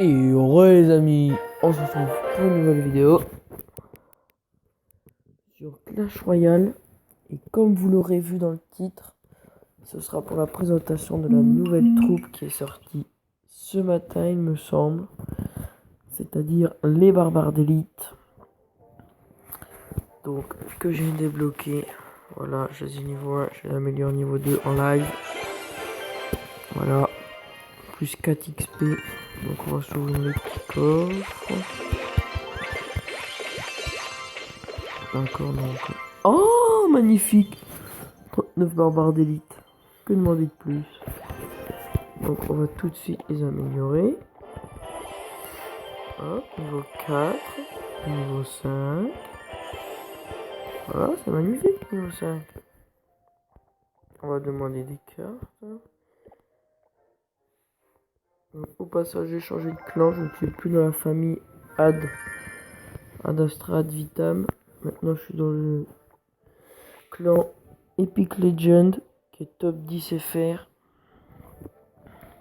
Et heureux les amis, on se retrouve pour une nouvelle vidéo sur Clash Royale. Et comme vous l'aurez vu dans le titre, ce sera pour la présentation de la nouvelle troupe qui est sortie ce matin il me semble. C'est-à-dire les barbares d'élite. Donc que j'ai débloqué. Voilà, je les ai niveau 1, je les améliore niveau 2 en live. Voilà, plus 4 XP. Donc on va s'ouvrir le petit coffre. Encore donc. Oh magnifique, 39 barbares d'élite. Que demander de plus? Donc on va tout de suite les améliorer. Hop, niveau 4, niveau 5. Voilà, c'est magnifique niveau 5. On va demander des cartes. Donc, au passage, j'ai changé de clan. Je ne suis plus dans la famille Ad Astra Ad Vitam. Maintenant, je suis dans le clan Epic Legend qui est top 10 FR.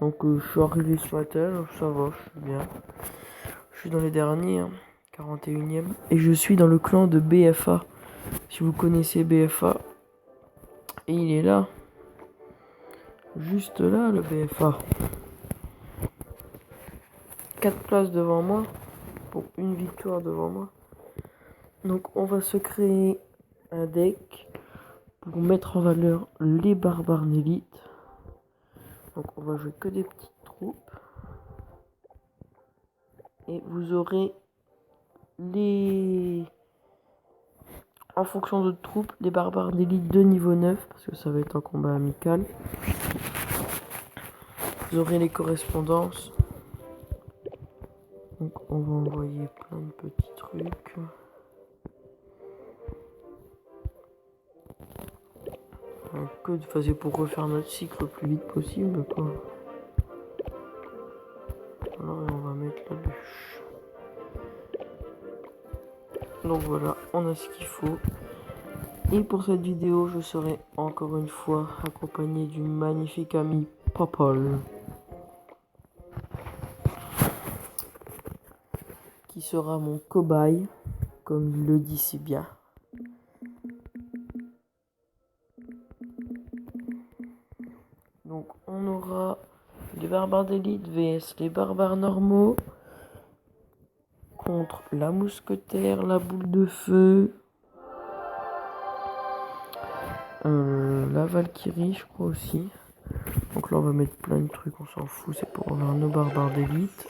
Donc, je suis arrivé ce matin. Donc ça va, je suis bien. Je suis dans les derniers, hein, 41e. Et je suis dans le clan de BFA. Si vous connaissez BFA. Et il est là. Juste là, le BFA. 4 places devant moi. Pour une victoire devant moi. Donc on va se créer un deck pour mettre en valeur les barbares d'élite. Donc on va jouer que des petites troupes. Et vous aurez les... En fonction de troupes, les barbares d'élite de niveau 9. Parce que ça va être un combat amical. Vous aurez les correspondances. Donc on va envoyer plein de petits trucs. Que de fazer pour refaire notre cycle le plus vite possible quoi. Alors on va mettre la bûche. Donc voilà, on a ce qu'il faut. Et pour cette vidéo, je serai encore une fois accompagné du magnifique ami Popol, qui sera mon cobaye, comme il le dit si bien. Donc on aura les barbares d'élite vs les barbares normaux contre la mousquetaire, la boule de feu, la Valkyrie je crois aussi. Donc là on va mettre plein de trucs, on s'en fout, c'est pour avoir nos barbares d'élite.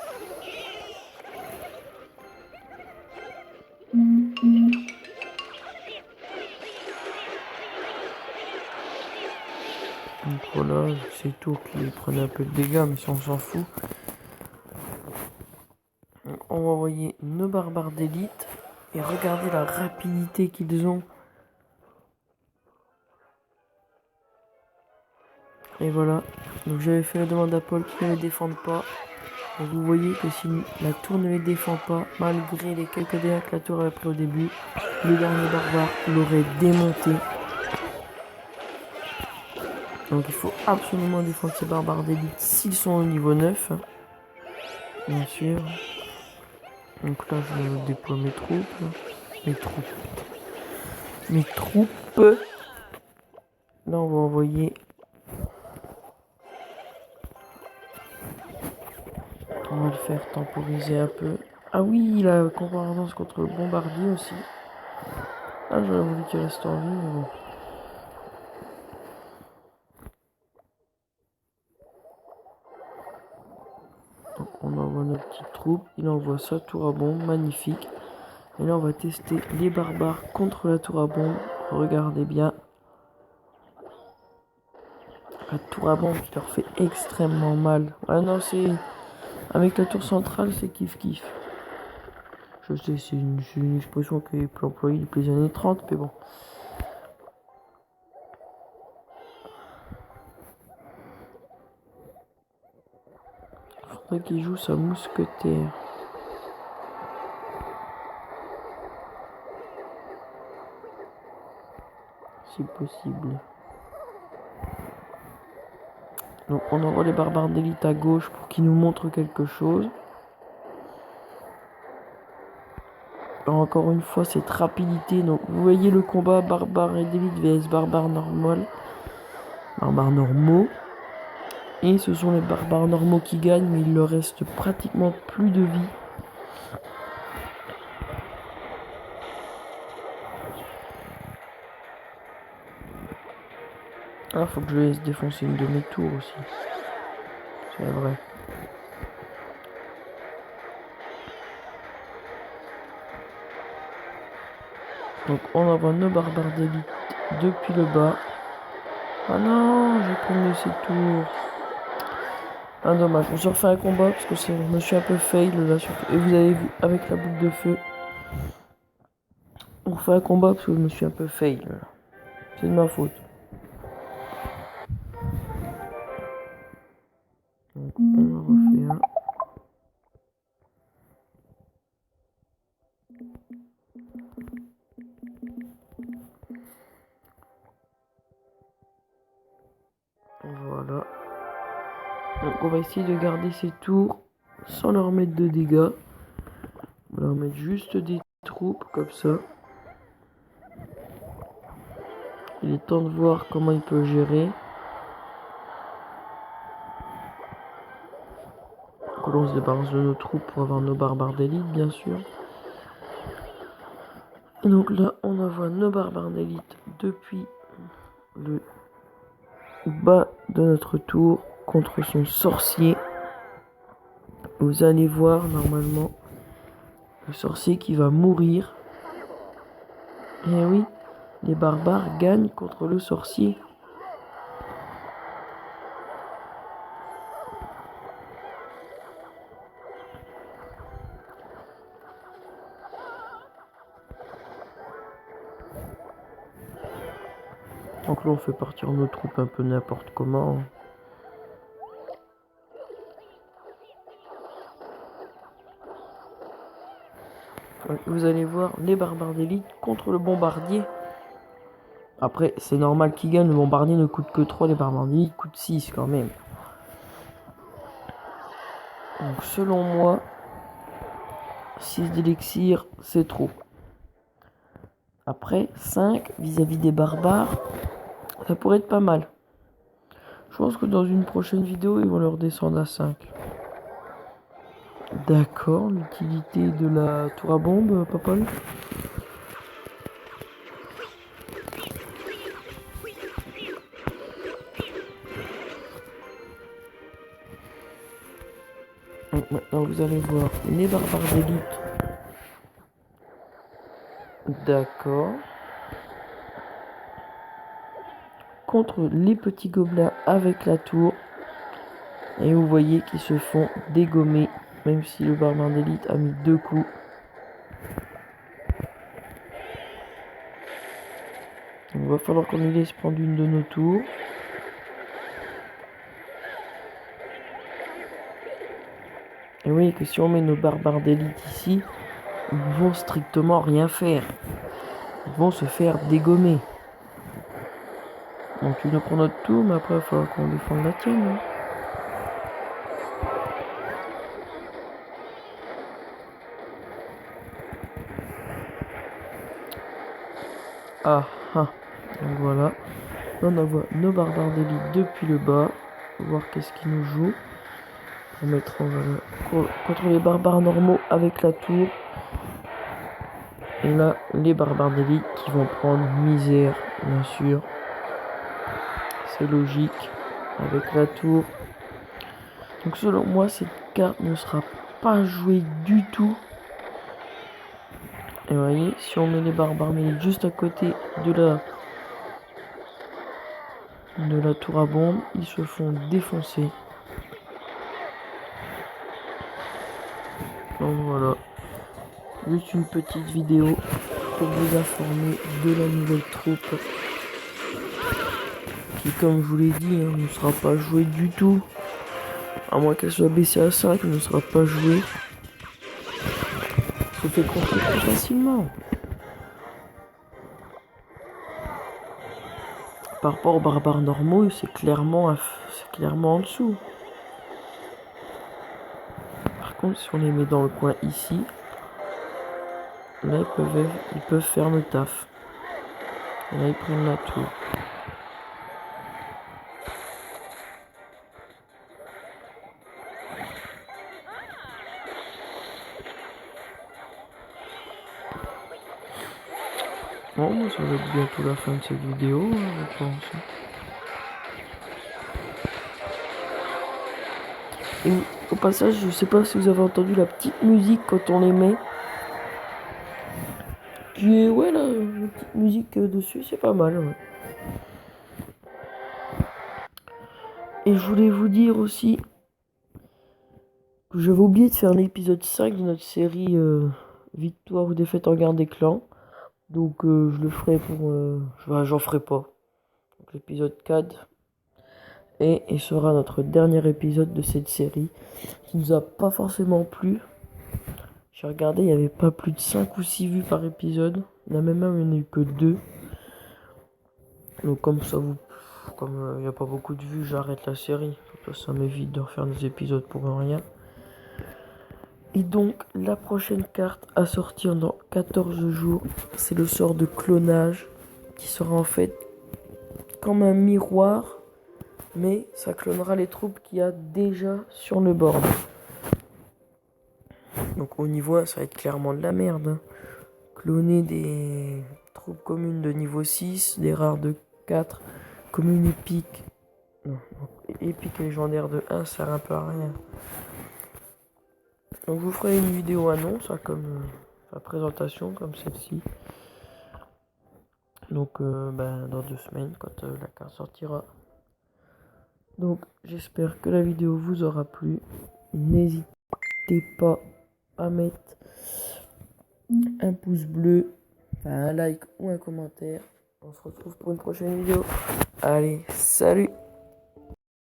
Donc voilà, c'est tout qui prenait un peu de dégâts, mais ça on s'en fout. Donc on va envoyer nos barbares d'élite et regardez la rapidité qu'ils ont. Et voilà, donc j'avais fait la demande à Paul qui ne les défende pas. Donc vous voyez que si la tour ne les défend pas, malgré les quelques dégâts que la tour avait pris au début, le dernier barbare l'aurait démonté. Donc il faut absolument défendre ces barbares d'élite s'ils sont au niveau 9. Bien sûr. Donc là je déploie mes troupes. Mes troupes. Là on va envoyer... On va le faire temporiser un peu. Ah oui, la comparaison contre le bombardier aussi. Ah, j'aurais voulu qu'il reste en vie, mais bon. Donc on envoie nos petites troupes. Il envoie sa tour à bombe, magnifique. Et là on va tester les barbares contre la tour à bombe. Regardez bien. La tour à bombe qui leur fait extrêmement mal. Ah non, c'est... Avec la tour centrale, c'est kiff kiff. Je sais, c'est une expression qui est employée depuis les années 30, mais bon. Faudrait qu'il joue sa mousquetaire. Si possible. Donc on envoie les barbares d'élite à gauche pour qu'ils nous montrent quelque chose. encore une fois cette rapidité. Donc vous voyez le combat barbare et d'élite vs barbare normal. Barbares normaux. Et ce sont les barbares normaux qui gagnent, mais il leur reste pratiquement plus de vie. Ah, faut que je laisse défoncer une de mes tours aussi. C'est vrai. Donc on envoie nos barbares d'élite depuis le bas. Ah non, j'ai pris de ces tours. Ah dommage, on se refait un combat parce que je me suis un peu fail là surtout. Et vous avez vu avec la boule de feu. On refait un combat parce que je me suis un peu fail là. C'est de ma faute. Donc on en refait un. Voilà. Donc on va essayer de garder ces tours sans leur mettre de dégâts. On va leur mettre juste des troupes comme ça. Il est temps de voir comment il peut gérer. Donc on se débarrasse de nos troupes pour avoir nos barbares d'élite bien sûr. Et donc là on envoie nos barbares d'élite depuis le bas de notre tour contre son sorcier. Vous allez voir normalement le sorcier qui va mourir. Et oui, les barbares gagnent contre le sorcier. Donc là on fait partir nos troupes un peu n'importe comment. Vous allez voir les barbares d'élite contre le bombardier. Après, c'est normal qu'il gagne. Le bombardier ne coûte que 3, les barbares d'élite coûtent 6 quand même. Donc selon moi, 6 d'élixir, c'est trop. Après, 5 vis-à-vis des barbares, ça pourrait être pas mal. Je pense que dans une prochaine vidéo, ils vont leur descendre à 5. D'accord, l'utilité de la tour à bombe, Papal. Donc maintenant, vous allez voir les barbares d'élite. D'accord. Contre les petits gobelins avec la tour. Et vous voyez qu'ils se font dégommer. Même si le barbare d'élite a mis 2 coups. Il va falloir qu'on lui laisse prendre une de nos tours. Et vous voyez que si on met nos barbares d'élite ici, ils vont strictement rien faire. Ils vont se faire dégommer. Donc tu nous prends notre tour, mais après il va falloir qu'on défende la tienne. Hein. Ah ah. Donc voilà. On envoie nos barbares d'élite depuis le bas. On va voir qu'est-ce qu'ils nous jouent. On mettra contre les barbares normaux avec la tour. Et là, les barbares d'élite qui vont prendre misère, bien sûr. C'est logique. Avec la tour. Donc selon moi, cette carte ne sera pas jouée du tout. Et vous voyez, si on met les barbares d'élite juste à côté de la tour à bombe, ils se font défoncer. Donc voilà. Juste une petite vidéo pour vous informer de la nouvelle troupe qui, comme je vous l'ai dit, ne sera pas jouée du tout. À moins qu'elle soit baissée à 5, ne sera pas jouée. Se fait contrer plus facilement. Par rapport aux barbares normaux, c'est clairement en dessous. Par contre, si on les met dans le coin ici, Là, ils peuvent faire le taf. Et là, ils prennent la tour. Bon, moi, ça va être bientôt la fin de cette vidéo, je pense. Et au passage, je sais pas si vous avez entendu la petite musique quand on les met. Qui est, ouais, là, la petite musique dessus, c'est pas mal, ouais. Et je voulais vous dire aussi que j'avais oublié de faire l'épisode 5 de notre série Victoire ou défaite en guerre des clans. Donc je le ferai pour... j'en ferai pas. Donc l'épisode 4. Et il sera notre dernier épisode de cette série. Qui nous a pas forcément plu. J'ai regardé, il n'y avait pas plus de 5 ou 6 vues par épisode. Il y en a même il n'y en a eu que 2. Donc comme ça vous... Comme il n'y a pas beaucoup de vues, j'arrête la série. Ça m'évite de refaire des épisodes pour rien. Et donc, la prochaine carte à sortir dans 14 jours, c'est le sort de clonage, qui sera en fait comme un miroir, mais ça clonera les troupes qu'il y a déjà sur le board. Donc au niveau 1, ça va être clairement de la merde. Hein. Cloner des troupes communes de niveau 6, des rares de 4, communes épiques. Non, épiques et légendaires de 1, ça sert un peu à rien. Donc je vous ferai une vidéo annonce, hein, comme la présentation, comme celle-ci. Donc dans 2 semaines, quand la carte sortira. Donc j'espère que la vidéo vous aura plu. N'hésitez pas à mettre un pouce bleu, un like ou un commentaire. On se retrouve pour une prochaine vidéo. Allez, salut!